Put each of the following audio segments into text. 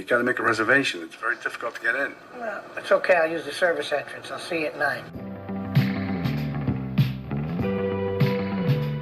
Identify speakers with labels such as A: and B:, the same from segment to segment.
A: You got to make a reservation. It's very difficult to get in.
B: Well, it's okay. I'll use the service entrance. I'll see you at 9.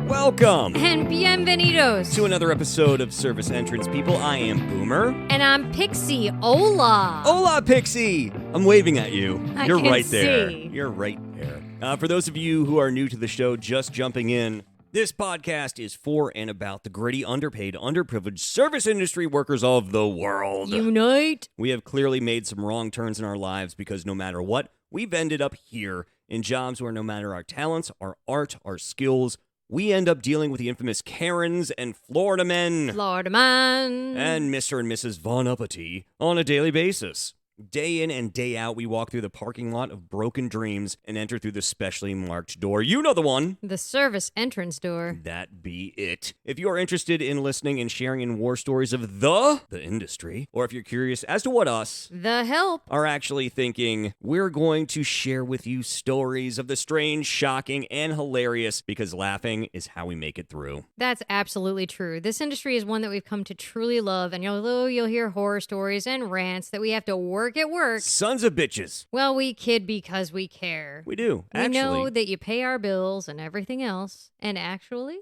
C: Welcome
D: And bienvenidos
C: to another episode of Service Entrance People. I am Boomer.
D: And I'm Pixie. Hola.
C: Hola, Pixie. I'm waving at you. You're
D: can
C: right there.
D: see.
C: You're right there. For those of you who are new to the show, just jumping in, this podcast is for and about the gritty, underpaid, underprivileged service industry workers of the world.
D: Unite.
C: We have clearly made some wrong turns in our lives because no matter what, we've ended up here in jobs where no matter our talents, our art, our skills, we end up dealing with the infamous Karens and Florida men.
D: Florida man.
C: And Mr. and Mrs. Von Uppity on a daily basis. Day in and day out, we walk through the parking lot of broken dreams and enter through the specially marked door. You know the one.
D: The service entrance door.
C: That be it. If you are interested in listening and sharing in war stories of the industry, or if you're curious as to what us,
D: The help.
C: are actually thinking, we're going to share with you stories of the strange, shocking, and hilarious, because laughing is how we make it through.
D: That's absolutely true. This industry is one that we've come to truly love, and although you'll hear horror stories and rants that we have to work at work,
C: Sons of bitches.
D: well, we kid because we care.
C: We do,
D: We
C: actually.
D: know that you pay our bills and everything else. And actually,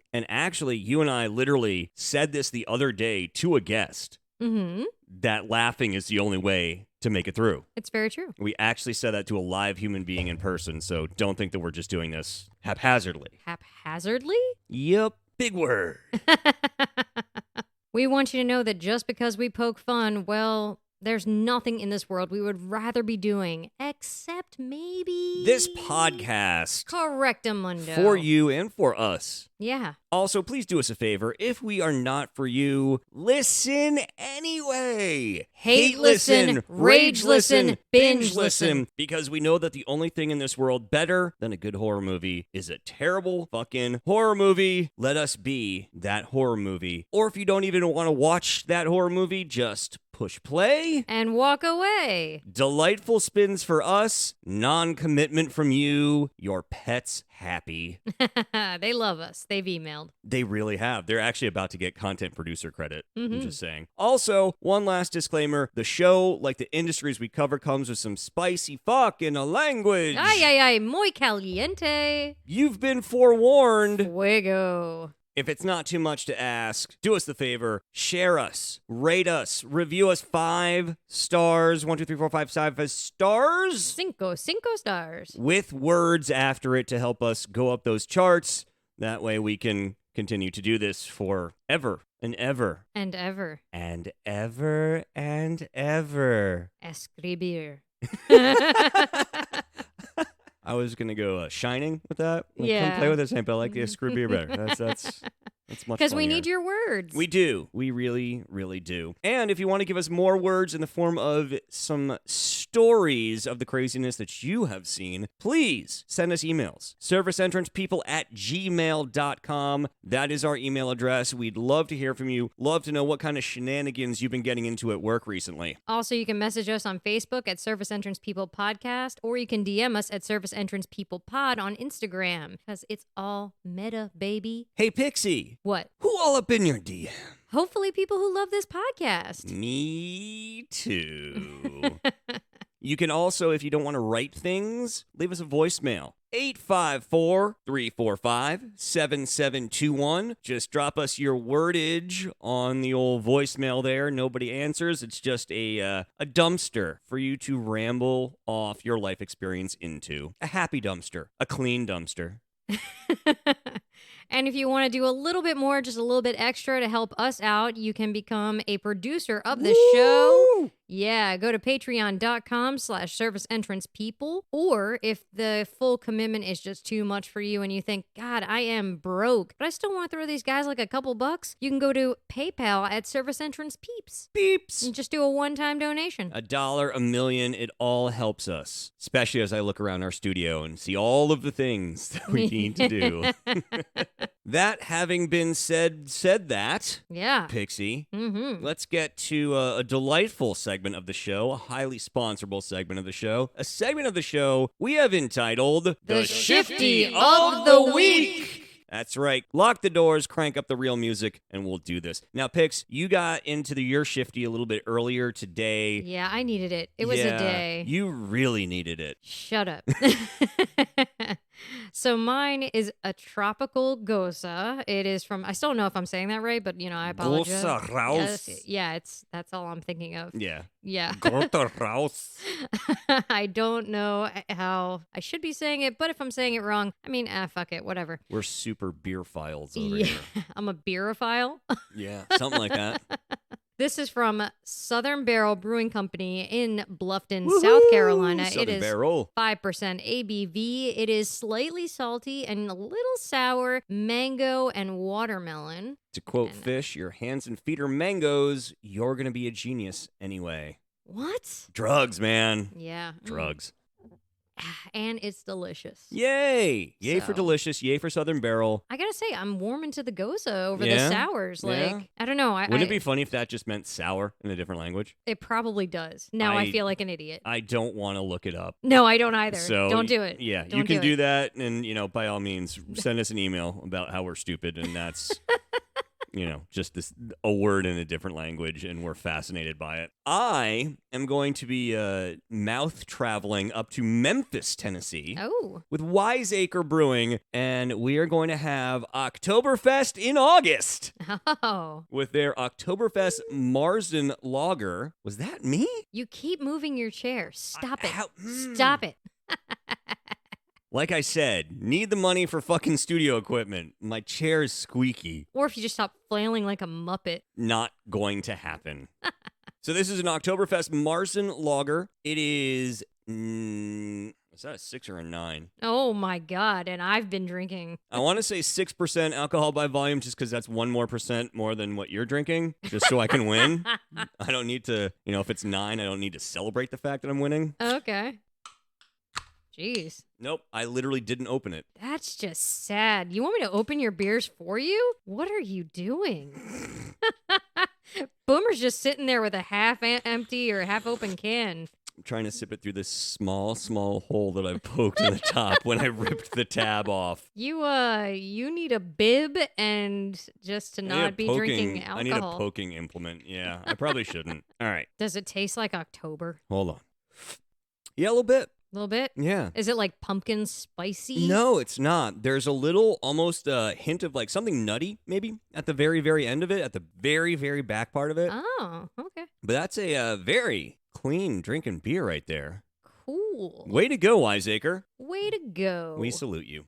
C: You and I literally said this the other day to a guest, that laughing is the only way to make it through.
D: It's very true.
C: We actually said that to a live human being in person, so don't think that we're just doing this haphazardly.
D: Haphazardly?
C: Yep, big word.
D: We want you to know that just because we poke fun, well, there's nothing in this world we would rather be doing, except maybe
C: This podcast.
D: Correctamundo.
C: For you and for us.
D: Yeah.
C: Also, please do us a favor. If we are not for you, listen anyway.
D: Hate listen, rage listen, binge listen.
C: Because we know that the only thing in this world better than a good horror movie is a terrible fucking horror movie. Let us be that horror movie. Or if you don't even want to watch that horror movie, just push play.
D: And walk away.
C: Delightful spins for us. Non-commitment from you. Your pet's happy.
D: They love us. They've emailed.
C: They really have. They're actually about to get content producer credit. I'm just saying. Also, one last disclaimer. The show, like the industries we cover, comes with some spicy fuck in a language.
D: Ay, muy caliente.
C: You've been forewarned.
D: Fuego.
C: If it's not too much to ask, do us the favor, share us, rate us, review us 5 stars, 1, 2, 3, 4, 5 stars.
D: Cinco stars.
C: With words after it to help us go up those charts. That way we can continue to do this forever and ever.
D: And ever.
C: And ever and ever.
D: Escribir.
C: I was going to go Shining with that.
D: Yeah.
C: Come play with us, but I like the screw beer better. That's much
D: Because we
C: funnier.
D: need your words.
C: We do. We really, really do. And if you want to give us more words in the form of some stories of the craziness that you have seen, please send us emails. serviceentrancepeople@gmail.com. That is our email address. We'd love to hear from you. Love to know what kind of shenanigans you've been getting into at work recently.
D: Also, you can message us on Facebook at Service Entrance People Podcast, or you can DM us at Service Entrance People Pod on Instagram, because it's all meta, baby.
C: Hey, Pixie.
D: What?
C: Who all up in your DM?
D: Hopefully people who love this podcast.
C: Me too. You can also, if you don't want to write things, leave us a voicemail. 854-345-7721. Just drop us your wordage on the old voicemail there. Nobody answers. It's just a dumpster for you to ramble off your life experience into. A happy dumpster. A clean dumpster.
D: And if you want to do a little bit more, just a little bit extra to help us out, you can become a producer of the show. Yeah, go to patreon.com/serviceentrancepeople. Or if the full commitment is just too much for you and you think, God, I am broke, but I still want to throw these guys like a couple bucks, you can go to PayPal at Service Entrance Peeps.
C: Beeps.
D: And just do a one-time donation.
C: $1, $1 million, it all helps us. Especially as I look around our studio and see all of the things that we need to do. That having been said that,
D: Yeah.
C: Pixie,
D: Mm-hmm.
C: let's get to a delightful segment of the show, a highly sponsorable segment of the show, a segment of the show we have entitled
D: The Shifty of the Week.
C: That's right. Lock the doors, crank up the real music, and we'll do this. Now, Pix, you got into your shifty a little bit earlier today.
D: Yeah, I needed it. It was a day.
C: You really needed it.
D: Shut up. So mine is a tropical goza. It is from, I still don't know if I'm saying that right, but I apologize.
C: Goza raus.
D: Yeah, that's all I'm thinking of.
C: Yeah.
D: Yeah.
C: Goza raus.
D: I don't know how I should be saying it, but if I'm saying it wrong, fuck it, whatever.
C: We're super beer files over
D: Yeah,
C: here.
D: I'm a beerophile.
C: Yeah, something like that.
D: This is from Southern Barrel Brewing Company in Bluffton,
C: Woohoo!
D: South Carolina.
C: Southern
D: It is
C: Barrel.
D: 5% ABV. It is slightly salty and a little sour, mango and watermelon.
C: To quote Fish, your hands and feet are mangoes. You're going to be a genius anyway.
D: What?
C: Drugs, man.
D: Yeah.
C: Drugs.
D: And it's delicious.
C: Yay. Yay for
D: So-
C: delicious. Yay for Southern Barrel.
D: I gotta say, I'm warming to the goza over
C: Yeah?
D: the sours. Like,
C: Yeah?
D: I don't know.
C: Wouldn't it be funny if that just meant sour in a different language?
D: It probably does. Now I
C: I-
D: feel like an idiot.
C: I don't want to look it up.
D: No, I don't either.
C: So
D: Don't do it.
C: Yeah,
D: Don't
C: you can do
D: it.
C: that, and by all means, send us an email about how we're stupid, and that's just a word in a different language, and we're fascinated by it. I am going to be mouth traveling up to Memphis, Tennessee.
D: Oh.
C: With Wiseacre Brewing, and we are going to have Oktoberfest in August
D: Oh.
C: with their Oktoberfest Marsden Lager. Was that me?
D: You keep moving your chair. Stop it.
C: Ow.
D: Stop it.
C: Like I said, need the money for fucking studio equipment. My chair is squeaky.
D: Or if you just stop flailing like a muppet.
C: Not going to happen. So this is an Oktoberfest Marsden Lager. It is... is that a 6 or a 9?
D: Oh my God. And I've been drinking.
C: I want to say 6% alcohol by volume just because that's 1% more than what you're drinking, just so I can win. I don't need to, if it's 9, I don't need to celebrate the fact that I'm winning.
D: Okay. Jeez.
C: Nope, I literally didn't open it.
D: That's just sad. You want me to open your beers for you? What are you doing? Boomer's just sitting there with a half empty or half open can.
C: I'm trying to sip it through this small hole that I poked in the top when I ripped the tab off.
D: You need a bib and just to
C: I need
D: not
C: a
D: be
C: poking-
D: drinking
C: I need a
D: alcohol.
C: poking implement. Yeah, I probably shouldn't. All right,
D: Does it taste like October?
C: hold on. Yeah, a little bit.
D: A little bit?
C: Yeah.
D: Is it like pumpkin spicy?
C: No, it's not. There's a little, almost a hint of like something nutty, maybe, at the very, very end of it, at the very, very back part of it.
D: Oh, okay.
C: But that's a very clean drinking beer right there.
D: Cool.
C: Way to go, Wiseacre.
D: Way to go.
C: We salute you.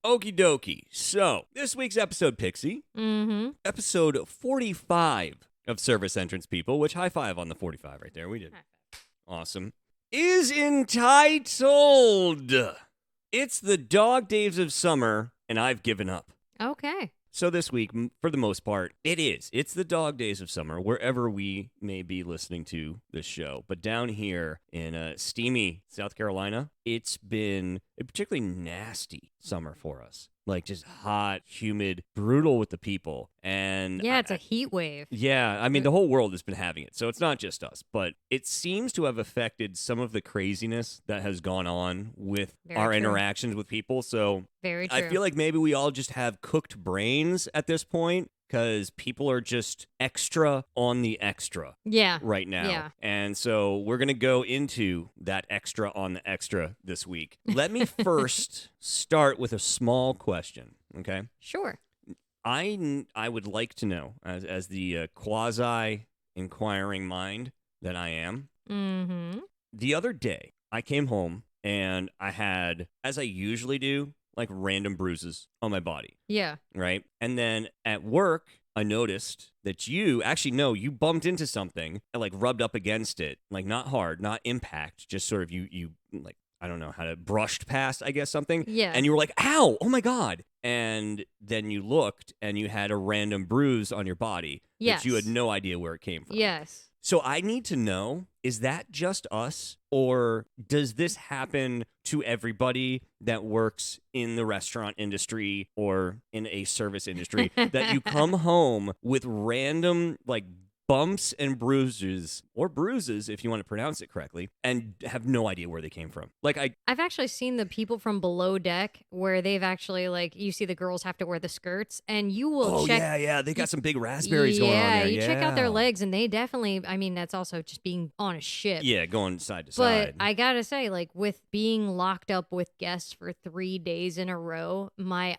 C: Okie dokie. So, this week's episode, Pixie,
D: Mm-hmm.
C: episode 45 of Service Entrance People, which high five on the 45 right there. We did. Awesome. Is entitled. It's the dog days of summer, and I've given up.
D: Okay.
C: So this week, for the most part, it's the dog days of summer, wherever we may be listening to this show. But down here in steamy South Carolina, it's been a particularly nasty summer for us. Like just hot, humid, brutal with the people. And
D: Yeah, it's a heat wave.
C: yeah, I mean, the whole world has been having it, so it's not just us. But it seems to have affected some of the craziness that has gone on with
D: Very
C: our
D: true.
C: interactions with people. So
D: Very true.
C: I feel like maybe we all just have cooked brains at this point because people are just extra on the extra
D: Yeah.
C: right now.
D: Yeah.
C: And so we're going to go into that extra on the extra this week. Let me first start with a small question, okay?
D: Sure.
C: I would like to know, as the quasi-inquiring mind that I am,
D: Mm-hmm.
C: the other day I came home and I had, as I usually do, like random bruises on my body,
D: Yeah.
C: right? And then at work, I noticed that you bumped into something and like rubbed up against it, like not hard, not impact, just sort of you like, I don't know how to brushed past, I guess, something.
D: Yeah.
C: And you were like, ow, oh my God. And then you looked and you had a random bruise on your body that you had
D: Yes.
C: no idea where it came from.
D: Yes.
C: So I need to know, is that just us, or does this happen to everybody that works in the restaurant industry or in a service industry, that you come home with random, like, bumps and bruises, or bruises if you want to pronounce it correctly, and have no idea where they came from. Like
D: I've actually seen the people from below deck where they've actually, like, you see the girls have to wear the skirts, and you will check.
C: Yeah, they got some big raspberries going on there.
D: You check out their legs, and they definitely, I mean, that's also just being on a ship.
C: Yeah, going side to
D: But
C: side.
D: I gotta say, like, with being locked up with guests for 3 days in a row, my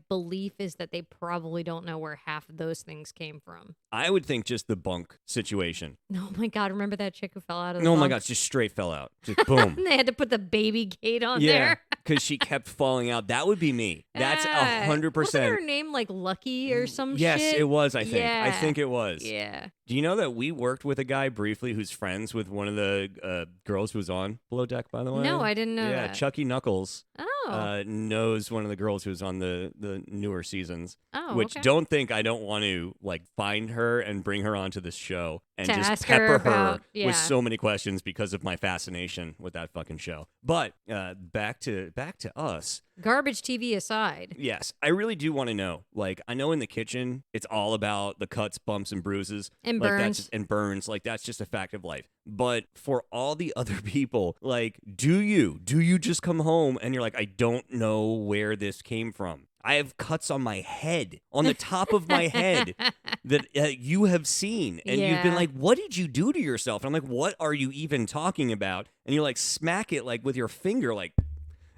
D: belief is that they probably don't know where half of those things came from.
C: I would think just the bunk situation.
D: Oh my God, remember that chick who fell out of the
C: Oh my
D: bunk?
C: God, just straight fell out. Just boom.
D: They had to put the baby gate on
C: Yeah,
D: there.
C: because she kept falling out. That would be me. That's
D: Ah,
C: 100%.
D: Wasn't her name like Lucky or some
C: Yes,
D: shit?
C: it was, I think.
D: Yeah.
C: I think it was.
D: Yeah.
C: Do you know that we worked with a guy briefly who's friends with one of the girls who was on Below Deck, by the way?
D: No, I didn't know
C: Yeah,
D: that.
C: Chucky Knuckles
D: Oh.
C: knows one of the girls who's on the newer seasons.
D: Oh,
C: Which
D: okay.
C: don't think I don't want to like find her and bring her onto this show and
D: To
C: just
D: ask her
C: pepper
D: about- yeah.
C: with so many questions because of my fascination with that fucking show. But back to us.
D: Garbage TV aside.
C: Yes, I really do want to know. Like, I know in the kitchen, it's all about the cuts, bumps, and bruises.
D: And
C: like,
D: burns.
C: That's just, and burns. Like, that's just a fact of life. But for all the other people, like, do you just come home and you're like, I don't know where this came from? I have cuts on my head, on the top of my head, that you have seen. And you've been
D: Yeah.
C: like, what did you do to yourself? And I'm like, what are you even talking about? And you're like, smack it like with your finger, like,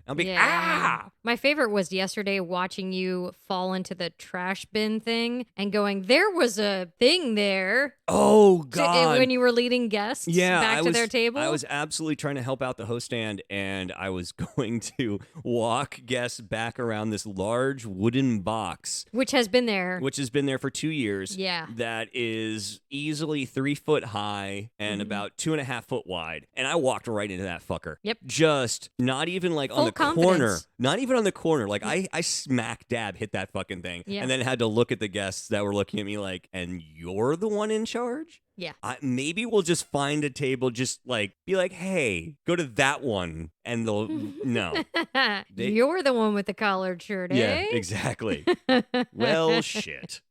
C: I'll be, ah!
D: My favorite was yesterday watching you fall into the trash bin thing and going, there was a thing there.
C: Oh, God.
D: When you were leading guests back to their table.
C: I was absolutely trying to help out the host stand, and I was going to walk guests back around this large wooden box.
D: Which has been there.
C: Which has been there for 2 years.
D: Yeah.
C: That is easily 3 foot high and about 2.5 foot wide. And I walked right into that fucker.
D: Yep.
C: Just not even like
D: Full
C: on the corner.
D: confidence.
C: Not even on the corner. Like I smack dab hit that fucking thing.
D: Yeah.
C: And then had to look at the guests that were looking at me like, and you're the one in charge?
D: Yeah.
C: Maybe we'll just find a table, just like be like, hey, go to that one. And they'll, no.
D: You're the one with the collared shirt,
C: Yeah,
D: eh?
C: exactly. Well, shit.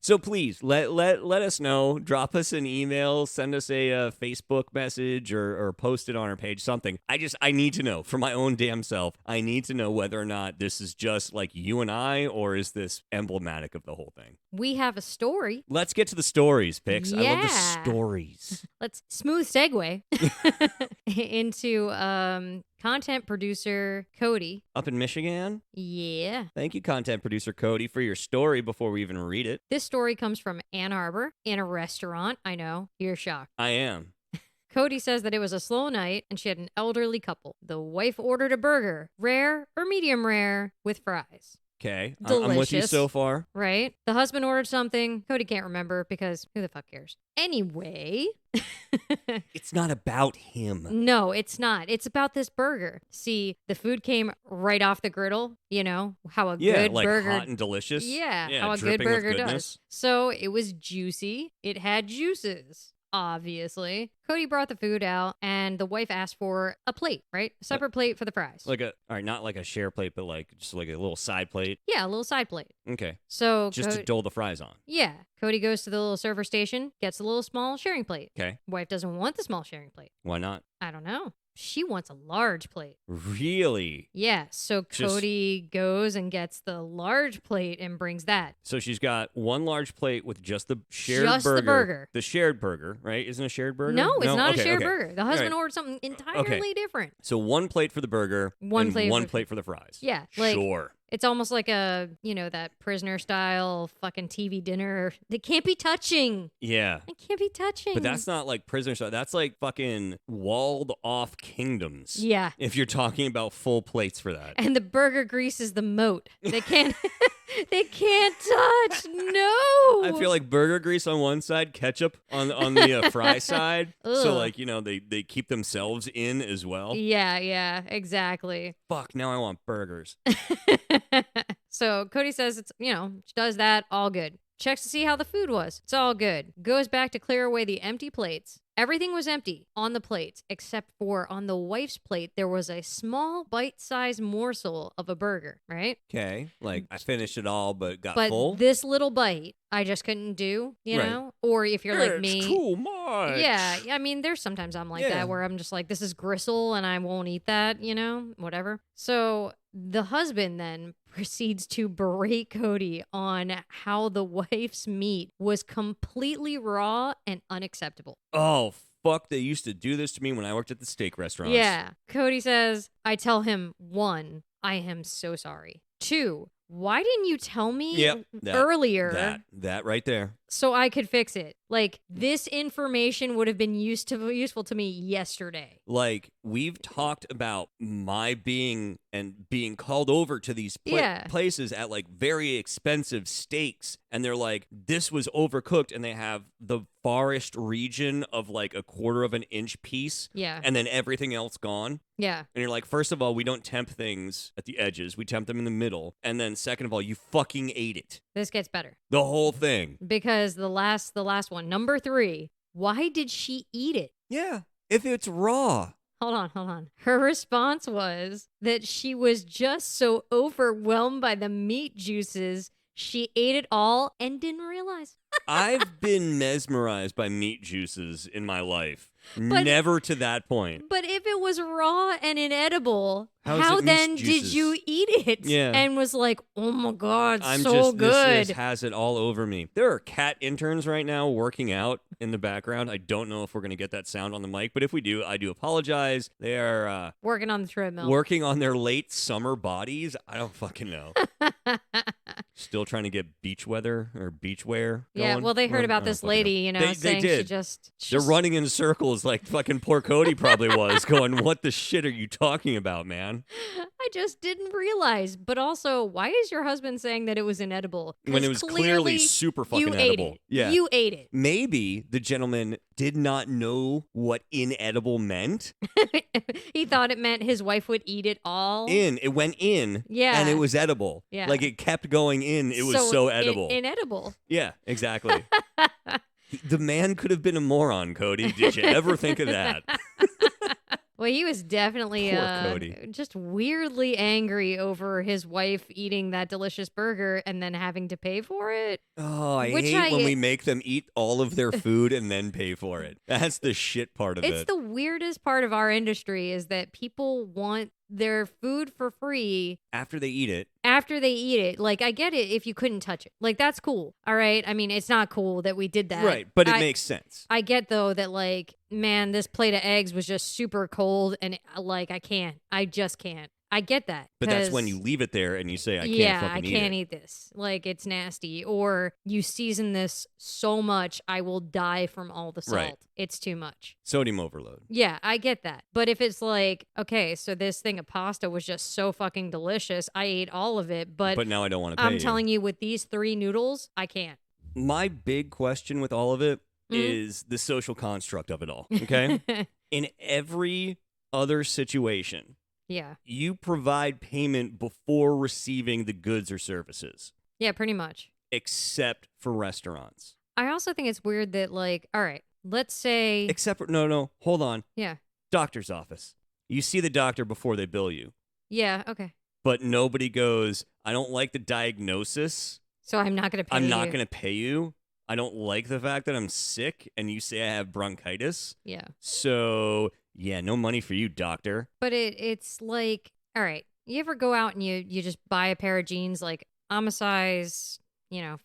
C: So please let us know. Drop us an email, send us a Facebook message, or post it on our page. Something. I need to know for my own damn self. I need to know whether or not this is just like you and I, or is this emblematic of the whole thing?
D: We have a story.
C: Let's get to the stories, Pix. I love the
D: Yeah.
C: stories.
D: Let's smooth segue into content producer Cody.
C: Up in Michigan.
D: Yeah.
C: Thank you, content producer Cody, for your story before we even read it.
D: This story comes from Ann Arbor in a restaurant. I know, you're shocked.
C: I am.
D: Cody says that it was a slow night and she had an elderly couple. The wife ordered a burger, rare or medium rare, with fries.
C: Okay.
D: Delicious.
C: I'm with you so far.
D: Right? The husband ordered something. Cody can't remember because who the fuck cares? Anyway.
C: It's not about him.
D: No, it's not. It's about this burger. See, the food came right off the griddle. You know, how a good
C: like
D: burger.
C: hot and delicious.
D: Yeah, how a good
C: dripping with
D: burger
C: goodness.
D: does. So it was juicy. It had juices, obviously. Cody brought the food out, and the wife asked for a plate, right? A separate plate for the fries.
C: All right, not like a share plate, but like just like a little side plate.
D: Yeah, a little side plate.
C: Okay.
D: So
C: Just to dole the fries on.
D: yeah, Cody goes to the little server station, gets a little small sharing plate.
C: Okay.
D: Wife doesn't want the small sharing plate.
C: Why not?
D: I don't know. She wants a large plate.
C: Really?
D: Yeah, so
C: Just-
D: Cody goes and gets the large plate and brings that.
C: So she's got one large plate with just the shared
D: Just the
C: burger.
D: burger.
C: The shared burger, right? Isn't it a shared burger?
D: No, it's not
C: Okay,
D: a shared
C: okay.
D: burger. The husband
C: All right.
D: ordered something entirely different.
C: So one plate for the burger,
D: One
C: and
D: plate
C: one
D: for-
C: plate for the fries.
D: Yeah, like
C: Sure.
D: it's almost like a, that prisoner style fucking TV dinner. They can't be touching.
C: Yeah.
D: They can't be touching.
C: But that's not like prisoner style. That's like fucking walled off kingdoms.
D: Yeah.
C: If you're talking about full plates for that.
D: And the burger grease is the moat. They can't they can't touch. No.
C: I feel like burger grease on one side, ketchup on the fry side. So
D: Ugh.
C: like, they keep themselves in as well.
D: Yeah, exactly.
C: Fuck, now I want burgers.
D: So Cody says it's, she does that, all good. checks to see how the food was. It's all good. Goes back to clear away the empty plates. Everything was empty on the plates, except for on the wife's plate, there was a small bite-sized morsel of a burger, right?
C: Okay. Like, I finished it all, but got
D: But
C: full.
D: this little bite, I just couldn't do, you
C: Right.
D: know? Or if you're like me.
C: It's too much.
D: Yeah, I mean, there's sometimes I'm like
C: Yeah.
D: that where I'm just like, this is gristle and I won't eat that, you know, whatever. So the husband then proceeds to berate Cody on how the wife's meat was completely raw and unacceptable.
C: Oh, fuck. They used to do this to me when I worked at the steak restaurants.
D: Yeah. Cody says, I tell him, 1, I am so sorry. 2, why didn't you tell me
C: Yep, that-
D: earlier
C: That right there.
D: so I could fix it? Like, this information would have been useful to me yesterday.
C: Like, we've talked about my being called over to these
D: Yeah.
C: places at like very expensive steaks, and they're like, this was overcooked, and they have the farthest region of like a quarter of an inch piece,
D: Yeah.
C: and then everything else gone.
D: Yeah.
C: And you're like, first of all, we don't temp things at the edges, we temp them in the middle, and then second of all, you fucking ate it,
D: This gets better.
C: the whole thing.
D: Because the last one, number 3, why did she eat it?
C: Yeah, if it's raw.
D: Hold on. Her response was that she was just so overwhelmed by the meat juices, she ate it all and didn't realize.
C: I've been mesmerized by meat juices in my life.
D: But-
C: Never to that point.
D: But if it was raw and inedible,
C: How is
D: how
C: it meat
D: then did
C: juices?
D: you eat it?
C: Yeah.
D: And was like, oh my God,
C: I'm
D: so
C: just
D: good.
C: This has it all over me. There are cat interns right now working out in the background. I don't know if we're gonna get that sound on the mic, but if we do, I do apologize. They are
D: Working on the treadmill.
C: working on their late summer bodies. I don't fucking know. Still trying to get beach weather or beach wear.
D: Yeah,
C: going.
D: well, they heard
C: I
D: about
C: don't
D: this
C: fucking
D: lady, you know,
C: They
D: saying she
C: did.
D: just...
C: They're running in circles like fucking poor Cody probably was, going, what the shit are you talking about, man?
D: I just didn't realize. But also, why is your husband saying that it was inedible?
C: When
D: 'Cause
C: it was clearly super fucking
D: you ate
C: edible.
D: it.
C: Yeah.
D: You ate it.
C: Maybe the gentleman did not know what inedible meant.
D: He thought it meant his wife would eat it all.
C: It went in,
D: Yeah.
C: and it was edible.
D: Yeah.
C: Like it kept going in. It was so edible.
D: Inedible.
C: Yeah, exactly. The man could have been a moron, Cody. Did you ever think of that?
D: Well, he was definitely
C: Poor Cody.
D: just weirdly angry over his wife eating that delicious burger and then having to pay for it.
C: Oh, I
D: Which
C: hate when we make them eat all of their food and then pay for it. That's the shit part of
D: It's
C: it.
D: the weirdest part of our industry is that people want their food for free
C: After they eat it,
D: after they eat it. Like, I get it if you couldn't touch it. Like, that's cool. All right. I mean, it's not cool that we did that.
C: right, but it
D: I-
C: makes sense.
D: I get, though, that, like, man, this plate of eggs was just super cold and, like, I just can't. I get that.
C: But that's when
D: 'cause-
C: you leave it there and you say, I can't
D: yeah,
C: fucking
D: I
C: eat
D: can't
C: it.
D: eat this. Like, it's nasty. Or you season this so much, I will die from all the salt.
C: Right.
D: It's too much.
C: Sodium overload.
D: Yeah, I get that. But if it's like, okay, so this thing of pasta was just so fucking delicious, I ate all of it, but
C: But now I don't want to pay
D: I'm
C: you.
D: telling you, with these 3 noodles, I can't.
C: My big question with all of it
D: Mhm.
C: is the social construct of it all, okay? In every other situation,
D: Yeah.
C: you provide payment before receiving the goods or services,
D: Yeah, pretty much.
C: except for restaurants.
D: I also think it's weird that, like, all right, let's say,
C: Except for, no, hold on.
D: yeah.
C: Doctor's office. You see the doctor before they bill you,
D: Yeah, okay.
C: but nobody goes, I don't like the diagnosis.
D: So I'm not going to pay
C: I'm not
D: you.
C: going to pay you. I don't like the fact that I'm sick and you say I have bronchitis.
D: Yeah.
C: So, yeah, no money for you, doctor.
D: But it's like, all right, you ever go out and you just buy a pair of jeans, like, I'm a size,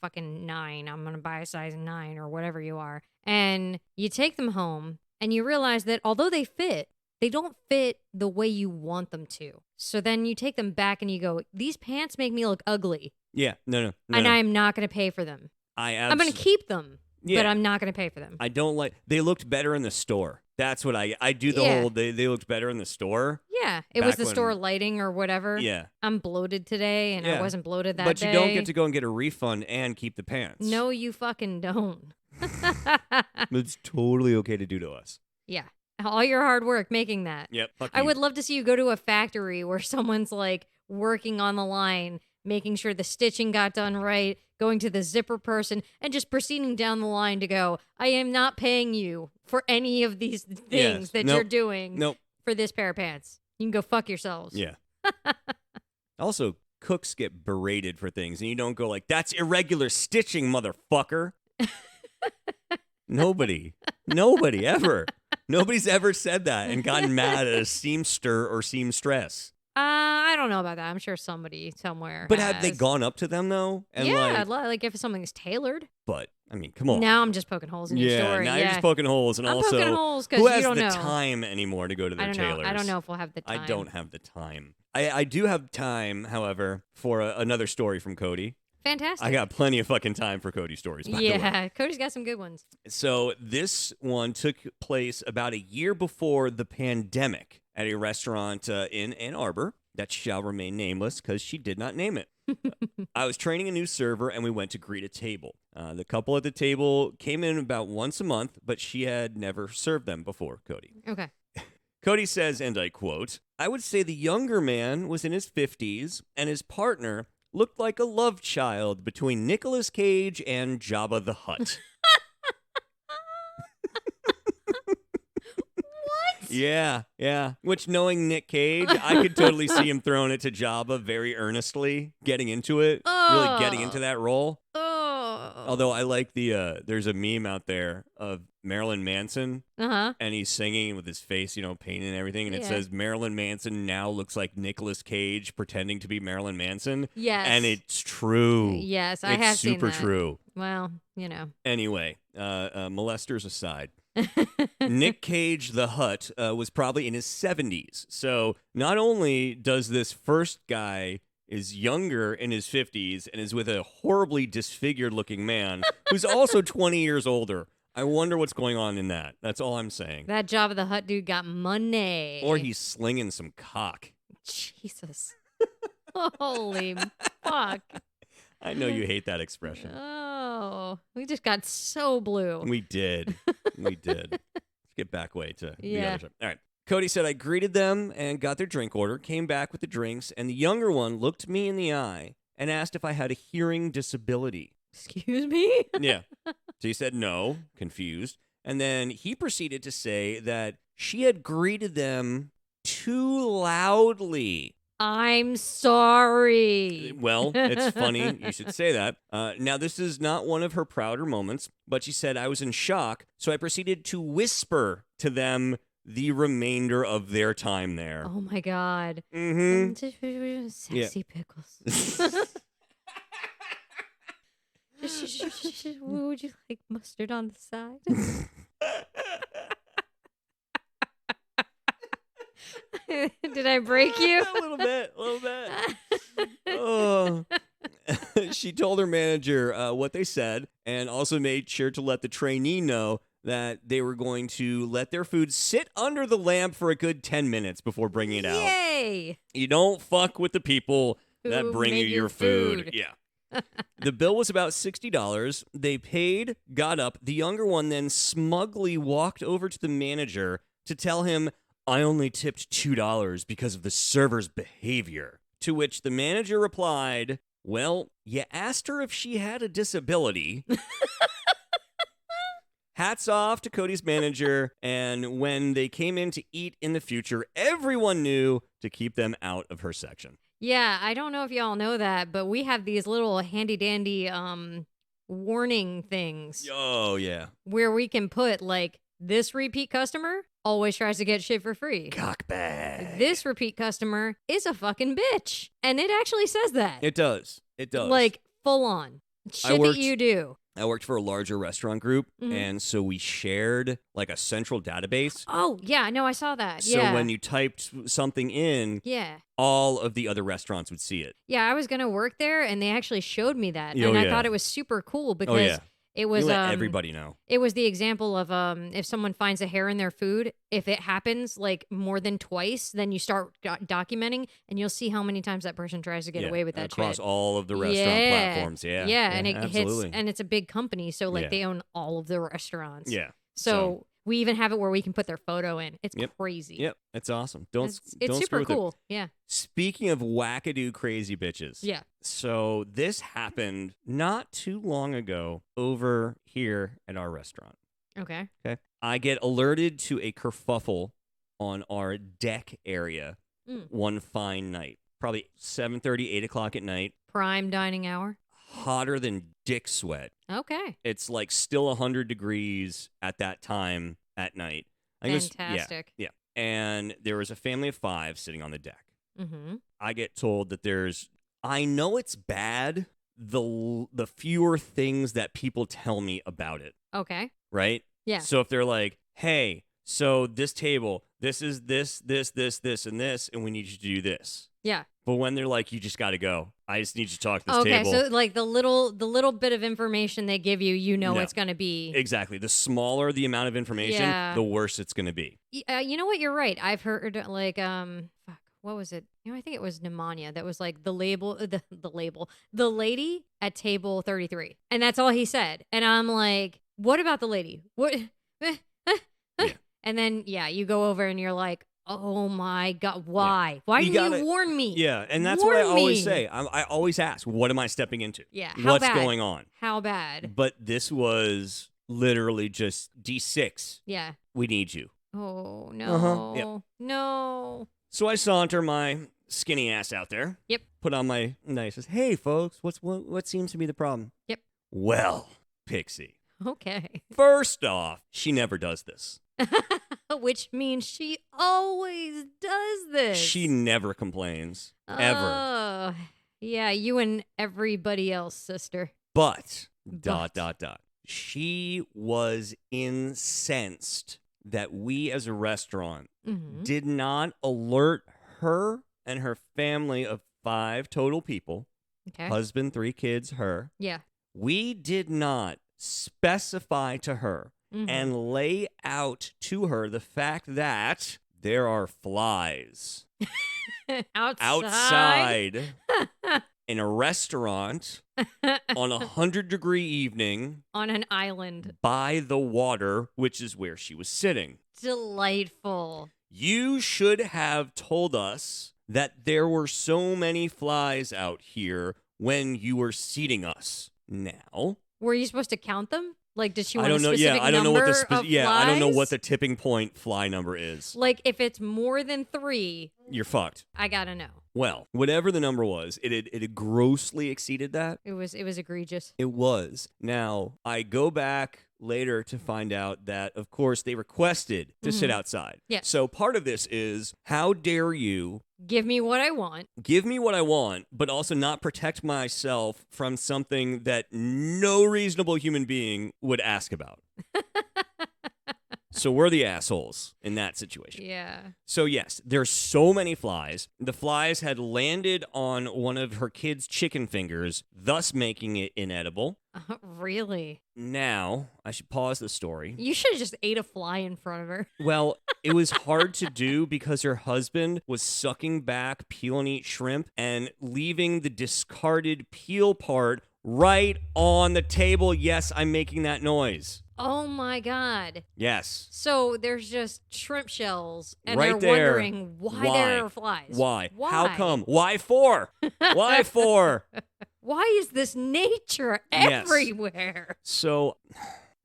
D: fucking 9. I'm going to buy a size 9 or whatever you are. And you take them home and you realize that although they fit, they don't fit the way you want them to. So then you take them back and you go, these pants make me look ugly
C: Yeah, no.
D: and I'm not going to pay for them. I'm going to keep them,
C: Yeah.
D: but I'm not going to pay for them.
C: I don't like. They looked better in the store. That's what I do. The
D: Yeah.
C: whole. They looked better in the store.
D: Yeah, it was
C: Back
D: the
C: when-
D: store lighting or whatever.
C: Yeah,
D: I'm bloated today and I
C: Yeah.
D: wasn't bloated that
C: but
D: day.
C: you don't get to go and get a refund and keep the pants.
D: No, you fucking don't.
C: It's totally okay to do to us.
D: Yeah. All your hard work making that.
C: Yep. Fuck
D: I
C: you.
D: would love to see you go to a factory where someone's like working on the line, making sure the stitching got done right, going to the zipper person, and just proceeding down the line to go, I am not paying you for any of these things that you're doing for this pair of pants. You can go fuck yourselves.
C: Yeah. Also, cooks get berated for things, and you don't go like, that's irregular stitching, motherfucker. Nobody ever. Nobody's ever said that and gotten mad at a seamster or seamstress.
D: I don't know about that. I'm sure somebody somewhere
C: But
D: has.
C: have they gone up to them, though? And
D: like if something's tailored.
C: But, I mean, come on.
D: Now I'm just poking holes in your story.
C: Now you're just poking holes. And
D: I'm
C: also,
D: poking holes
C: who
D: because
C: has
D: you don't
C: the
D: know.
C: time anymore to go to their tailors?
D: I don't know if we'll have the time.
C: I don't have the time. I do have time, however, for another story from Cody.
D: Fantastic.
C: I got plenty of fucking time for Cody stories, by the way.
D: Yeah, Cody's got some good ones.
C: So this one took place about a year before the pandemic at a restaurant in Ann Arbor that shall remain nameless because she did not name it. I was training a new server, and we went to greet a table. The couple at the table came in about once a month, but she had never served them before, Cody.
D: Okay.
C: Cody says, and I quote, I would say the younger man was in his 50s, and his partner looked like a love child between Nicolas Cage and Jabba the Hutt.
D: What?
C: Yeah. Which, knowing Nick Cage, I could totally see him throwing it to Jabba very earnestly, getting into it, really getting into that role. Although I like there's a meme out there of Marilyn Manson, and he's singing with his face, painted and everything, and it says Marilyn Manson now looks like Nicolas Cage pretending to be Marilyn Manson.
D: Yes.
C: And it's true.
D: Yes, I have seen that.
C: It's super true.
D: Well,
C: Anyway, molesters aside. Nick Cage the Hutt was probably in his 70s. So not only does this first guy is younger in his 50s and is with a horribly disfigured looking man who's also 20 years older. I wonder what's going on in that. That's all I'm saying.
D: that Jabba the Hutt dude got money.
C: Or he's slinging some cock.
D: Jesus. Holy fuck.
C: I know you hate that expression.
D: Oh, we just got so blue.
C: We did. Let's get back way to the
D: Yeah.
C: other side. All right. Cody said, I greeted them and got their drink order, came back with the drinks, and the younger one looked me in the eye and asked if I had a hearing disability.
D: Excuse me?
C: Yeah. So he said no, confused. And then he proceeded to say that she had greeted them too loudly.
D: I'm sorry.
C: Well, it's funny you should say that. Now, this is not one of her prouder moments, but she said, I was in shock, so I proceeded to whisper to them the remainder of their time there.
D: Oh, my God.
C: Mm-hmm.
D: Sassy pickles. Would you like mustard on the side? Did I break you?
C: A little bit. Oh. She told her manager what they said and also made sure to let the trainee know that they were going to let their food sit under the lamp for a good 10 minutes before bringing it out.
D: Yay!
C: You don't fuck with the people that
D: Who
C: bring you
D: made
C: your
D: your
C: food.
D: food.
C: Yeah. The bill was about $60. They paid, got up. The younger one then smugly walked over to the manager to tell him, I only tipped $2 because of the server's behavior. To which the manager replied, well, you asked her if she had a disability. Hats off to Cody's manager, and when they came in to eat in the future, everyone knew to keep them out of her section.
D: Yeah, I don't know if y'all know that, but we have these little handy-dandy warning things
C: Oh, yeah.
D: where we can put, like, this repeat customer always tries to get shit for free.
C: Cockbag.
D: This repeat customer is a fucking bitch. And it actually says that.
C: It does.
D: Like, full on. Shit
C: worked-
D: that you do.
C: I worked for a larger restaurant group,
D: Mhm.
C: and so we shared like a central database.
D: Oh, yeah, no, I saw that.
C: So
D: Yeah.
C: when you typed something in,
D: Yeah.
C: all of the other restaurants would see it.
D: Yeah, I was going to work there, and they actually showed me that.
C: Oh,
D: and I
C: yeah.
D: thought it was super cool because
C: yeah.
D: it was
C: You let everybody know.
D: It was the example of if someone finds a hair in their food, if it happens like more than twice, then you start documenting, and you'll see how many times that person tries to get away with that
C: across
D: shit.
C: all of the restaurant platforms. Yeah,
D: and it
C: absolutely.
D: hits, and it's a big company, so like
C: Yeah.
D: they own all of the restaurants.
C: Yeah.
D: So We even have it where we can put their photo in. It's
C: Yep.
D: crazy.
C: Yep, it's awesome.
D: It's
C: Don't
D: super
C: screw with it.
D: cool. Yeah.
C: Speaking of wackadoo crazy bitches.
D: Yeah.
C: So this happened not too long ago over here at our restaurant.
D: Okay.
C: Okay. I get alerted to a kerfuffle on our deck area one fine night. Probably 7:30, 8 o'clock at night.
D: Prime dining hour.
C: Hotter than dick sweat.
D: Okay.
C: It's like still 100 degrees at that time at night. I think it was-
D: Fantastic.
C: yeah. And there was a family of 5 sitting on the deck.
D: Mm-hmm.
C: I get told that I know it's bad, the fewer things that people tell me about it,
D: Okay.
C: right?
D: Yeah.
C: So if they're like, hey, so this table, this is this, and this, and we need you to do this.
D: Yeah.
C: But when they're like, you just got to go. I just need you to talk to this
D: Okay,
C: table.
D: so like the little bit of information they give you, you know
C: No.
D: it's going to be.
C: Exactly. The smaller the amount of information,
D: Yeah.
C: the worse it's going to be.
D: You know what? You're right. I've heard like fuck, what was it? I think it was pneumonia. That was like the lady at table 33, and that's all he said. And I'm like, what about the lady? What?
C: Yeah.
D: And then you go over and you're like, oh my god, why? Why
C: You
D: didn't
C: gotta-
D: you warn me?
C: Yeah, and that's what I
D: Warn
C: always
D: me.
C: say. I always ask, what am I stepping into?
D: Yeah. How
C: What's
D: bad?
C: going on?
D: How bad?
C: But this was literally just D6.
D: Yeah.
C: We need you.
D: Oh no.
C: Yep.
D: No.
C: So I saunter my skinny ass out there.
D: Yep.
C: Put on my nicest. Hey, folks, what seems to be the problem?
D: Yep.
C: Well, Pixie.
D: Okay.
C: First off, she never does this.
D: Which means she always does this.
C: She never complains. Ever.
D: Oh, yeah, you and everybody else, sister.
C: But,
D: But.
C: she was incensed that we as a restaurant
D: Mm-hmm.
C: did not alert her and her family of 5 total people,
D: Okay.
C: husband, 3 kids, her.
D: Yeah.
C: We did not specify to her
D: Mhm.
C: and lay out to her the fact that there are flies outside in a restaurant on a 100-degree evening
D: On an island.
C: by the water, which is where she was sitting.
D: Delightful.
C: You should have told us that there were so many flies out here when you were seating us. Now,
D: Were you supposed to count them? Like, did she want
C: I don't know.
D: a specific
C: Yeah, I don't know what the
D: number of
C: I don't know what
D: flies?
C: the tipping point fly number is.
D: Like, if it's more than 3,
C: You're fucked.
D: I gotta know.
C: Well, whatever the number was, it had grossly exceeded that.
D: It was egregious.
C: It was. Now, I go back later to find out that, of course, they requested to sit outside.
D: Yeah.
C: So part of this is, how dare you
D: Give me what I want.
C: give me what I want, but also not protect myself from something that no reasonable human being would ask about. So we're the assholes in that situation.
D: Yeah.
C: So yes, there's so many flies. The flies had landed on one of her kids' chicken fingers, thus making it inedible.
D: Really?
C: Now, I should pause the story.
D: You should have just ate a fly in front of her.
C: Well, it was hard to do because her husband was sucking back peel and eat shrimp and leaving the discarded peel part right on the table. Yes, I'm making that noise.
D: Oh my god.
C: Yes.
D: So there's just shrimp shells, and
C: Right
D: they're
C: there.
D: wondering why
C: Why?
D: there are flies.
C: Why?
D: Why?
C: How come? Why for? Why for?
D: Why is this nature
C: Yes.
D: everywhere?
C: So,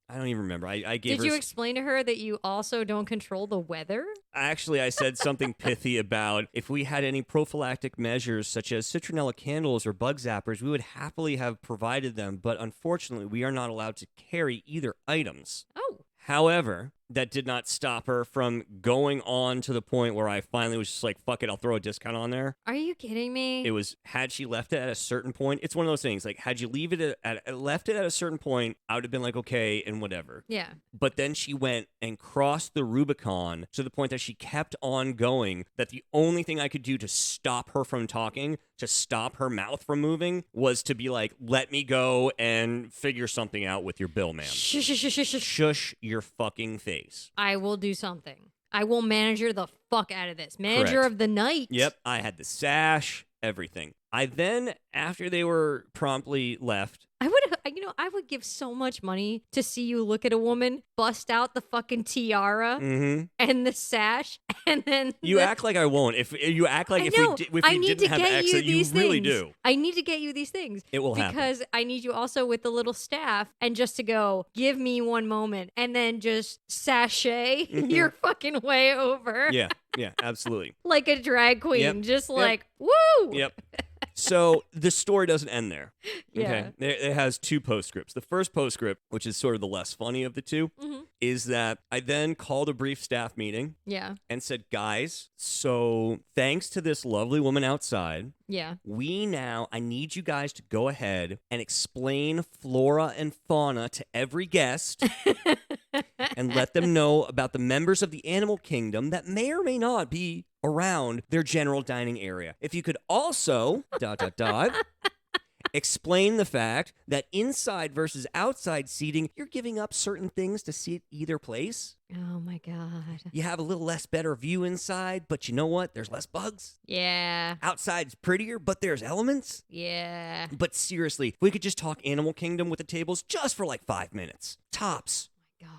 C: I don't even remember. I gave
D: Did
C: her...
D: you explain to her that you also don't control the weather?
C: Actually, I said something pithy about if we had any prophylactic measures such as citronella candles or bug zappers, we would happily have provided them, but unfortunately, we are not allowed to carry either items.
D: Oh.
C: However, that did not stop her from going on to the point where I finally was just like, fuck it, I'll throw a discount on there.
D: Are you kidding me?
C: It was, had she left it at a certain point, it's one of those things, like, had you leave it left it at a certain point, I would have been like, okay, and whatever.
D: Yeah.
C: But then she went and crossed the Rubicon to the point that she kept on going, that the only thing I could do to stop her from talking, to stop her mouth from moving, was to be like, let me go and figure something out with your bill, ma'am.
D: Shh, shh, shh, shh, shh.
C: Shush your fucking face.
D: I will do something. I will manager the fuck out of this. Manager
C: Correct.
D: of the night.
C: Yep, I had the sash, everything. I then, after they were promptly left,
D: I would give so much money to see you look at a woman, bust out the fucking tiara and the sash, and then
C: you act like I won't. If you act like
D: I
C: if
D: know.
C: we
D: I need
C: didn't
D: to
C: have
D: get
C: access, you
D: these
C: really
D: things.
C: do.
D: I need to get you these things.
C: It will happen.
D: Because I need you also with the little staff and just to go, give me one moment, and then just sashay your fucking way over.
C: Yeah, absolutely.
D: Like a drag queen.
C: Yep.
D: Just
C: Yep.
D: like, woo!
C: Yep. So the story doesn't end there.
D: Yeah.
C: Okay. It has two postscripts. The first postscript, which is sort of the less funny of the two, is that I then called a brief staff meeting
D: Yeah.
C: and said, guys, so thanks to this lovely woman outside,
D: Yeah.
C: I need you guys to go ahead and explain flora and fauna to every guest and let them know about the members of the animal kingdom that may or may not be around their general dining area. If you could also, explain the fact that inside versus outside seating, you're giving up certain things to seat either place.
D: Oh my God.
C: You have a little less better view inside, but you know what? There's less bugs.
D: Yeah.
C: Outside's prettier, but there's elements.
D: Yeah.
C: But seriously, we could just talk Animal Kingdom with the tables just for like 5 minutes. Tops.
D: God.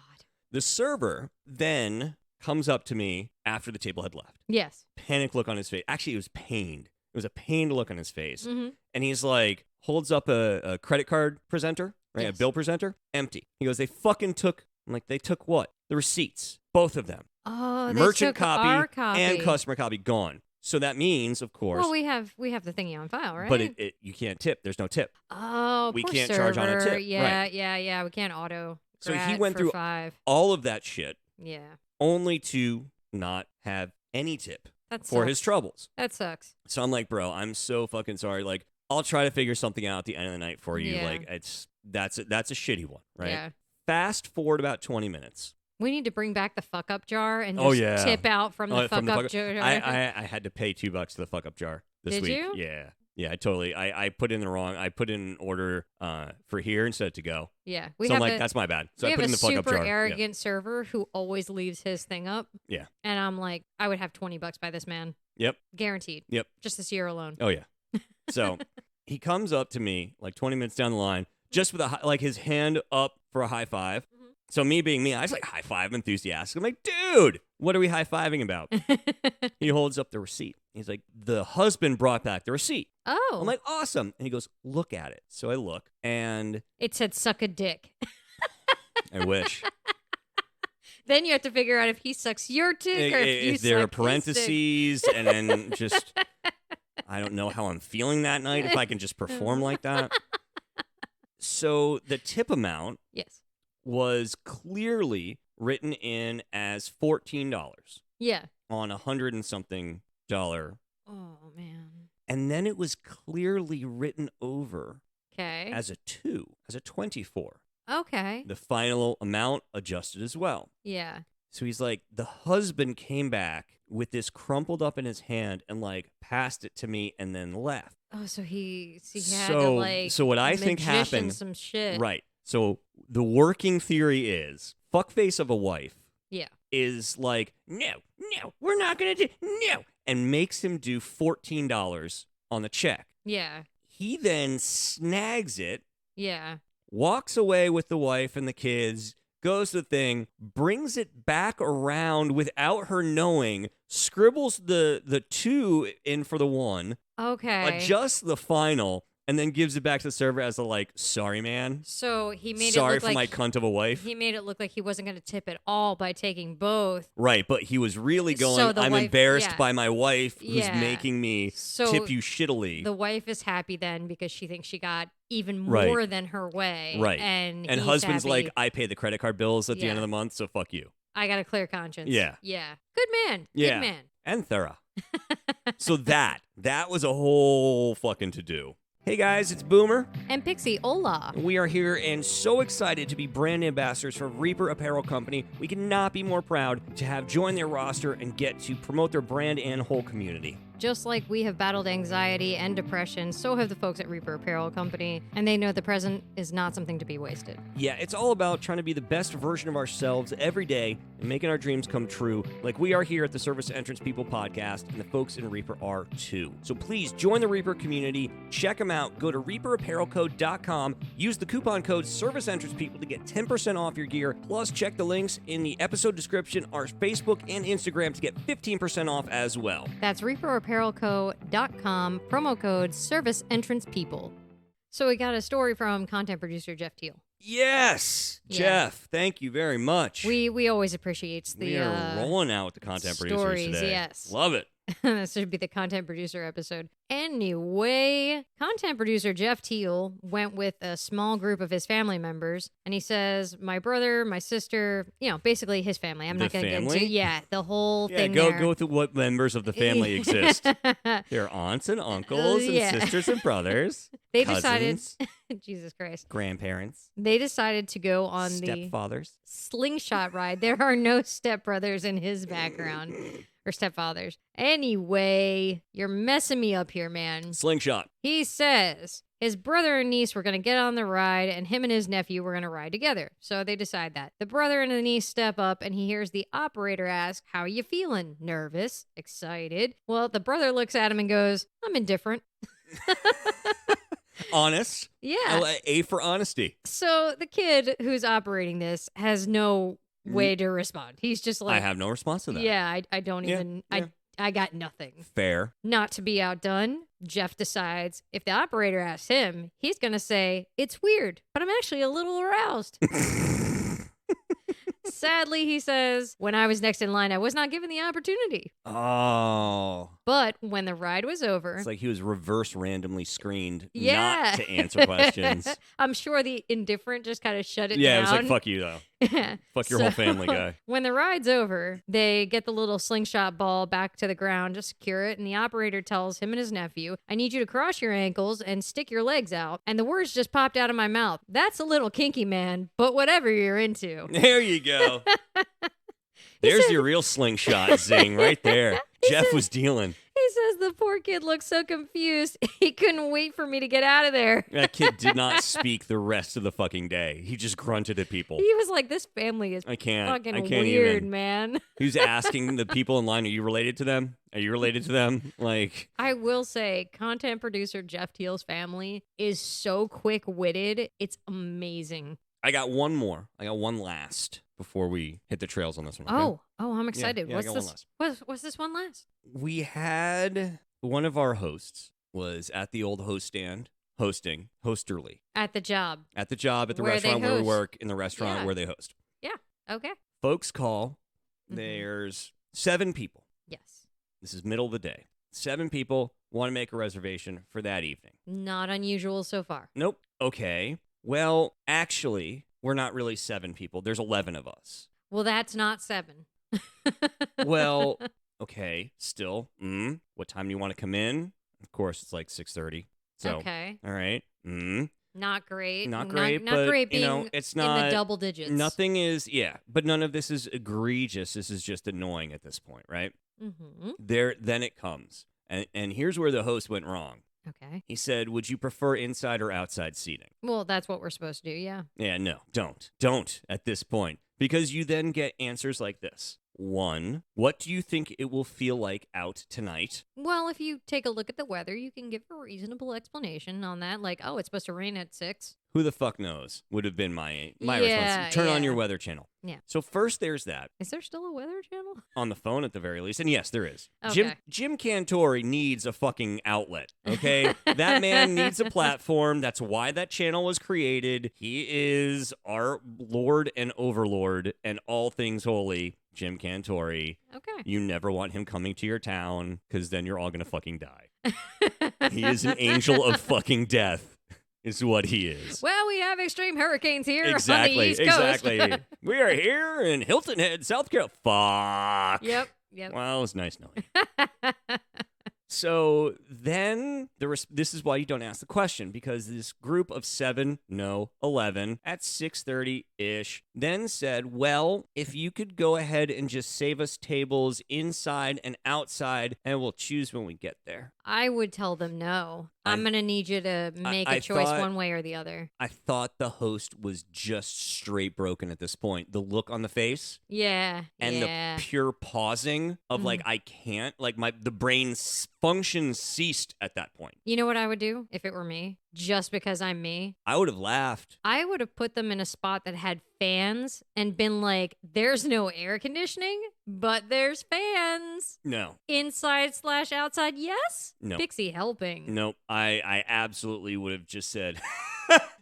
C: The server then comes up to me after the table had left.
D: Yes.
C: Panic look on his face. Actually, it was pained. It was a pained look on his face.
D: Mm-hmm.
C: And he's like, holds up a credit card presenter, right?
D: Yes.
C: A bill presenter. Empty. He goes, they fucking took, I'm like, they took what? The receipts. Both of them.
D: Oh, they
C: Merchant
D: took our
C: copy and customer copy gone. So that means, of course.
D: Well, we have the thingy on file, right?
C: But you can't tip. There's no tip.
D: Oh,
C: We
D: poor
C: can't charge on a
D: server.
C: tip.
D: Yeah,
C: Right.
D: yeah. We can't auto.
C: So he
D: grad
C: went
D: for
C: through
D: 5.
C: all of that shit
D: Yeah.
C: only to not have any tip
D: That
C: for
D: sucks.
C: his troubles.
D: That sucks.
C: So I'm like, bro, I'm so fucking sorry. Like, I'll try to figure something out at the end of the night for you.
D: Yeah.
C: Like, that's a shitty one, right?
D: Yeah.
C: Fast forward about 20 minutes.
D: We need to bring back the fuck up jar and just
C: Oh, yeah.
D: tip out from the fuck up jar.
C: I had to pay $2 to the fuck up jar this
D: Did
C: week.
D: you?
C: Yeah. Yeah, I totally. I put in the wrong. I put in an order for here instead of to go.
D: Yeah.
C: So I'm like, that's my bad. So
D: we
C: I put
D: have
C: in
D: a
C: the fuck up jar.
D: super arrogant server who always leaves his thing up.
C: Yeah.
D: And I'm like, I would have $20 by this man.
C: Yep.
D: Guaranteed.
C: Yep.
D: Just this year alone.
C: Oh yeah. So he comes up to me like 20 minutes down the line, just with like his hand up for a high five.
D: Mm-hmm.
C: So me being me, I was like high five enthusiastic. I'm like, dude, what are we high fiving about? He holds up the receipt. He's like, the husband brought back the receipt.
D: Oh.
C: I'm like, awesome. And he goes, look at it. So I look, and
D: It said suck a dick.
C: I wish.
D: Then you have to figure out if he sucks your dick or if you
C: If there are
D: suck his dick.
C: parentheses, and then just, I don't know how I'm feeling that night, if I can just perform like that. So the tip amount
D: Yes.
C: was clearly written in as $14
D: Yeah.
C: on $100 and something dollar.
D: Oh, man.
C: And then it was clearly written over
D: Okay.
C: as a 2, as a 24.
D: Okay.
C: The final amount adjusted as well.
D: Yeah.
C: So he's like, the husband came back with this crumpled up in his hand and like passed it to me and then left.
D: Oh, so he had to like
C: so what I think
D: magician
C: happened,
D: some shit.
C: right? So the working theory is fuckface of a wife
D: Yeah.
C: is like, no, we're not gonna do no, and makes him do $14 on the check.
D: Yeah.
C: He then snags it,
D: Yeah.
C: walks away with the wife and the kids, goes to the thing, brings it back around without her knowing, scribbles the 2 in for the 1,
D: Okay.
C: adjusts the final, and then gives it back to the server as a like, sorry man,
D: So he made
C: sorry
D: it look
C: for
D: like
C: my cunt of a wife.
D: he made it look like he wasn't going to tip at all by taking both.
C: Right, but he was really going,
D: So the
C: I'm
D: wife-
C: embarrassed
D: yeah.
C: by my wife who's
D: Yeah.
C: making me
D: So
C: tip you shittily.
D: The wife is happy then because she thinks she got even
C: Right.
D: more than her way.
C: Right.
D: And
C: and
D: he's
C: husband's
D: happy.
C: like, I pay the credit card bills at the end
D: Yeah.
C: of the month, so fuck you.
D: I got a clear conscience.
C: Yeah.
D: Yeah. Good man.
C: Yeah.
D: Good man.
C: And thorough. So that was a whole fucking to-do. Hey guys, it's Boomer.
D: And Pixie, hola.
C: We are here and so excited to be brand ambassadors for Reaper Apparel Company. We could not be more proud to have joined their roster and get to promote their brand and whole community.
D: just like we have battled anxiety and depression, so have the folks at Reaper Apparel Company, and they know the present is not something to be wasted.
C: Yeah, it's all about trying to be the best version of ourselves every day and making our dreams come true, like we are here at the Service Entrance People podcast, and the folks in Reaper are too. So please join the Reaper community, check them out, go to reaperapparelco.com, use the coupon code Service Entrance People to get 10% off your gear, plus check the links in the episode description, our Facebook and Instagram to get 15% off as well.
D: That's reaperapparelco.com, promo code Service Entrance People. So we got a story from content producer Jeff Teal.
C: Yes,
D: Yeah.
C: Jeff, thank you very much.
D: We always appreciate the
C: We are rolling out with the content producers
D: stories,
C: today.
D: yes.
C: Love it.
D: This should be the content producer episode. Anyway, content producer Jeff Teal went with a small group of his family members, and he says, my brother, my sister, basically his family. I'm not
C: The
D: going to get
C: family?
D: into the whole
C: Yeah,
D: thing
C: go
D: there.
C: with what members of the family exist. There are aunts and uncles and
D: Yeah.
C: sisters and brothers.
D: They
C: cousins,
D: decided, Jesus Christ,
C: grandparents,
D: they decided to go on the
C: stepfathers.
D: slingshot ride. There are no stepbrothers in his background. Or stepfathers. Anyway, you're messing me up here, man.
C: Slingshot.
D: He says his brother and niece were going to get on the ride, and him and his nephew were going to ride together. So they decide that. The brother and the niece step up, and he hears the operator ask, how you feeling? Nervous? Excited? Well, the brother looks at him and goes, I'm indifferent.
C: Honest.
D: Yeah.
C: A for honesty.
D: So the kid who's operating this has no way to respond. He's just like,
C: I have no response to that.
D: yeah, I don't
C: Yeah,
D: even,
C: yeah.
D: I got nothing.
C: Fair.
D: Not to be outdone, Jeff decides if the operator asks him, he's going to say, it's weird, but I'm actually a little aroused. Sadly, he says, when I was next in line, I was not given the opportunity.
C: Oh.
D: But when the ride was over,
C: It's like he was reverse randomly screened
D: yeah.
C: not to answer questions.
D: I'm sure the indifferent just kind of shut it
C: Yeah,
D: down.
C: it was like, fuck you, though. Fuck your whole family, guy.
D: When the ride's over, they get the little slingshot ball back to the ground to secure it, and the operator tells him and his nephew, I need you to cross your ankles and stick your legs out. And the words just popped out of my mouth. That's a little kinky, man, but whatever you're into.
C: There you go. There's your real slingshot zing right there. Jeff was dealing.
D: He says the poor kid looked so confused, he couldn't wait for me to get out of there.
C: That kid did not speak the rest of the fucking day. He just grunted at people.
D: He was like, this family is
C: I can't
D: fucking
C: weird,
D: weird, man.
C: He was asking the people in line, are you related to them? Are you related to them? Like,
D: I will say, content producer Jeff Teal's family is so quick-witted. It's amazing.
C: I got one more. I got one last before we hit the trails on this one. Okay?
D: Oh, I'm excited.
C: yeah, I
D: what's
C: got one
D: this?
C: last.
D: What's this one last?
C: We had one of our hosts was at the old host stand hosterly.
D: At the job.
C: At the job, at the
D: Where they
C: restaurant where we
D: host.
C: work, in the restaurant
D: Yeah.
C: where they host.
D: Okay.
C: Folks call.
D: Mhm.
C: There's 7 people.
D: Yes.
C: This is middle of the day. 7 people want to make a reservation for that evening.
D: Not unusual so far.
C: Nope. Okay. Well, actually, we're not really 7 people. There's 11 of us.
D: Well, that's not 7.
C: Well, okay. Still. What time do you want to come in? Of course, it's like 6:30. So,
D: okay.
C: all right.
D: Not great.
C: Not great,
D: Not
C: but,
D: great being
C: it's
D: in
C: not
D: the double digits.
C: Nothing is, but none of this is egregious. This is just annoying at this point, right?
D: Mm-hmm.
C: Then it comes. And here's where the host went wrong.
D: Okay.
C: He said, would you prefer inside or outside seating?
D: Well, that's what we're supposed to do, yeah.
C: Yeah, no, don't at this point. Because you then get answers like this. 1, what do you think it will feel like out tonight?
D: Well, if you take a look at the weather, you can give a reasonable explanation on that. Like, oh, it's supposed to rain at 6.
C: Who the fuck knows would have been my
D: Yeah,
C: response. Turn on
D: yeah.
C: your weather channel.
D: Yeah.
C: So first there's that.
D: Is there still a weather channel?
C: On the phone at the very least. And yes, there is.
D: Okay.
C: Jim Cantori needs a fucking outlet, okay? That man needs a platform. That's why that channel was created. He is our Lord and Overlord and all things holy, Jim Cantori.
D: Okay.
C: You never want him coming to your town because then you're all going to fucking die. He is an angel of fucking death. Is what he is.
D: Well, we have extreme hurricanes here on the
C: Exactly,
D: East Coast.
C: exactly. We are here in Hilton Head, South Carolina. Fuck.
D: Yep.
C: Well, it was nice knowing you. So then this is why you don't ask the question, because this group of 11 at 6:30-ish then said, well, if you could go ahead and just save us tables inside and outside, and we'll choose when we get there.
D: I would tell them no. I'm going to need you to make a choice one way or the other.
C: I thought the host was just straight broken at this point. The look on the face.
D: Yeah.
C: And the pure pausing of like, I can't, like the brain function ceased at that point.
D: You know what I would do if it were me? Just because I'm me?
C: I would have laughed.
D: I would have put them in a spot that had fans and been like, there's no air conditioning, but there's fans.
C: No.
D: Inside/outside, yes?
C: No.
D: Pixie helping.
C: Nope. I absolutely would have just said,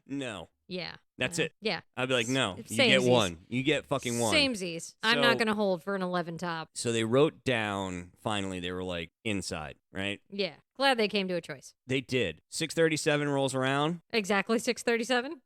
C: no.
D: Yeah.
C: That's it.
D: Yeah.
C: I'd be like, no, you
D: Samesies.
C: get one. You get fucking one.
D: Samesies. I'm not going to hold for an 11 top.
C: So they wrote down, finally, they were like, inside, right?
D: Yeah. Glad they came to a choice.
C: They did. 6:37 rolls around.
D: Exactly 6:37?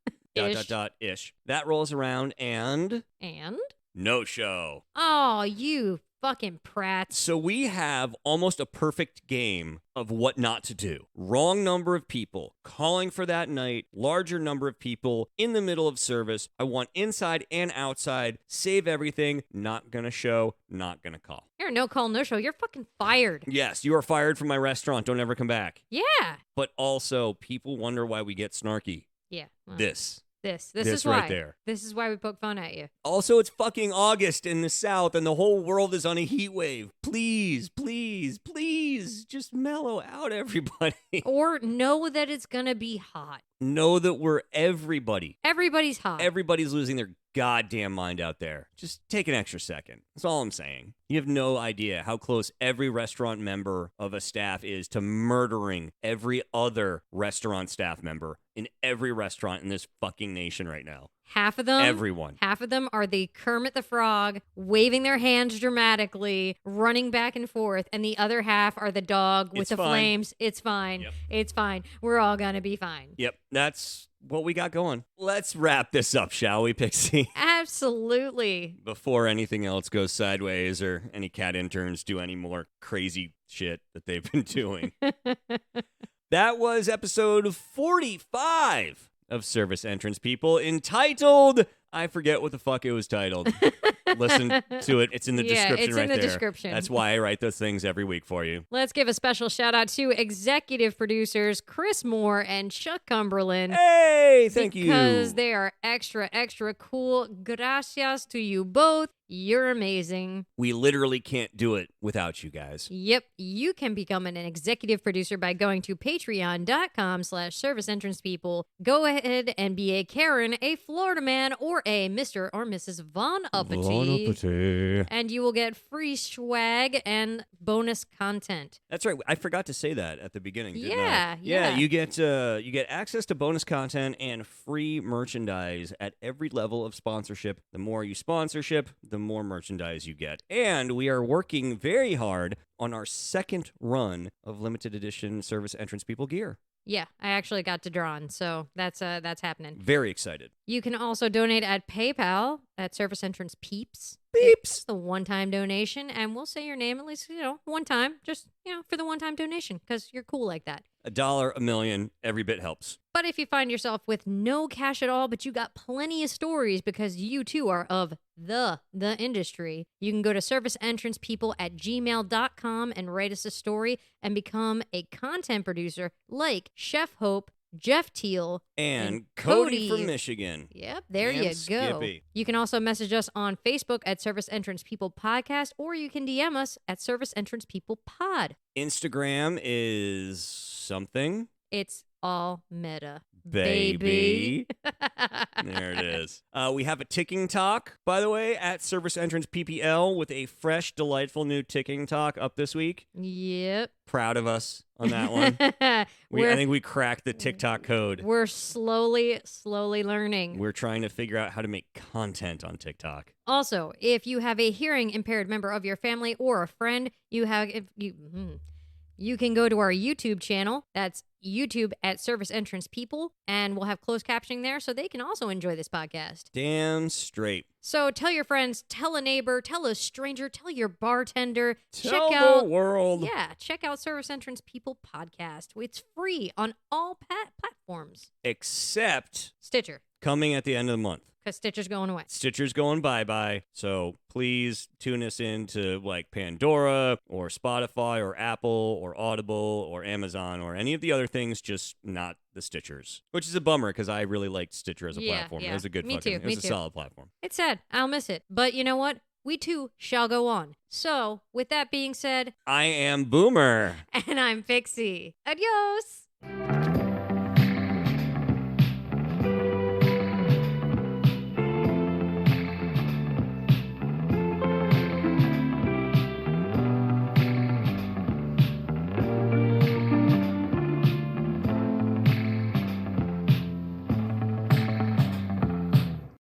C: Ish. That rolls around and...
D: And?
C: No show.
D: Oh, you fucking prats.
C: So we have almost a perfect game of what not to do. Wrong number of people calling for that night, larger number of people in the middle of service. I want inside and outside, save everything, not gonna show, not gonna call.
D: You're no call, no show. You're fucking fired.
C: Yes, you are fired from my restaurant. Don't ever come back.
D: Yeah.
C: But also, people wonder why we get snarky.
D: Yeah. Well,
C: This
D: This is why.
C: right there.
D: This is why we poke fun at you.
C: Also, it's fucking August in the South, and the whole world is on a heat wave. Please, just mellow out, everybody.
D: Or know that it's gonna be hot.
C: Know that we're everybody.
D: Everybody's hot.
C: Everybody's losing their goddamn mind out there. Just take an extra second. That's all I'm saying. You have no idea how close every restaurant member of a staff is to murdering every other restaurant staff member in every restaurant in this fucking nation right now.
D: Half of them,
C: Everyone.
D: Half of them are the Kermit the Frog, waving their hands dramatically, running back and forth, and the other half are the dog with
C: It's
D: the
C: fine.
D: flames. It's fine.
C: Yep.
D: It's fine. We're all gonna be fine.
C: Yep, that's what we got going. Let's wrap this up, shall we, Pixie?
D: Absolutely.
C: Before anything else goes sideways or any cat interns do any more crazy shit that they've been doing. That was episode 45 of Service Entrance People, entitled, I forget what the fuck it was titled. Listen to it. It's in the description right there.
D: it's in the description.
C: That's why I write those things every week for you.
D: Let's give a special shout out to executive producers Chris Moore and Chuck Cumberland.
C: Hey, thank you.
D: Because they are extra, extra cool. Gracias to you both. You're amazing.
C: We literally can't do it without you guys.
D: Yep. You can become an executive producer by going to patreon.com/serviceentrancepeople. Go ahead and be a Karen, a Florida man, or a Mr. or Mrs. Von Uppity. And you will get free swag and bonus content.
C: That's right. I forgot to say that at the beginning. Didn't I?
D: Yeah.
C: You get access to bonus content and free merchandise at every level of sponsorship. The more you sponsorship, the more merchandise you get. And we are working very hard on our second run of limited edition Service Entrance People gear.
D: Yeah, I actually got to drawn, so that's happening.
C: Very excited.
D: You can also donate at PayPal at Service Entrance Peeps.
C: Peeps.
D: The one-time donation, and we'll say your name at least, one time, just, for the one-time donation, because you're cool like that.
C: $1, $1 million, every bit helps.
D: But if you find yourself with no cash at all, but you got plenty of stories because you too are of the industry, you can go to serviceentrancepeople@gmail.com and write us a story and become a content producer like Chef Hope, Jeff Teal,
C: and Cody from Michigan.
D: Yep, there
C: And
D: you go.
C: Skippy.
D: You can also message us on Facebook at Service Entrance People Podcast, or you can DM us at Service Entrance People Pod.
C: Instagram is something.
D: It's all meta.
C: Baby. There it is. We have a ticking talk, by the way, at Service Entrance PPL with a fresh, delightful new ticking talk up this week.
D: Yep.
C: Proud of us on that one. I think we cracked the TikTok code.
D: We're slowly learning.
C: We're trying to figure out how to make content on TikTok.
D: Also, if you have a hearing impaired member of your family or a friend, you can go to our YouTube channel. That's YouTube at Service Entrance People, and we'll have closed captioning there so they can also enjoy this podcast.
C: Damn straight.
D: So tell your friends, tell a neighbor, tell a stranger, tell your bartender.
C: Tell
D: check out
C: the world.
D: Yeah, check out Service Entrance People podcast. It's free on all platforms.
C: Except
D: Stitcher,
C: coming at the end of the month.
D: because Stitcher's going away.
C: Stitcher's going bye-bye, so please tune us into like Pandora or Spotify or Apple or Audible or Amazon or any of the other things, just not the Stitchers, which is a bummer because I really liked Stitcher as a platform. It was a good
D: Me too,
C: it was a solid platform.
D: It's sad. I'll miss it. But you know what? We too shall go on. So, with that being said,
C: I am Boomer.
D: and I'm Pixie. Adios.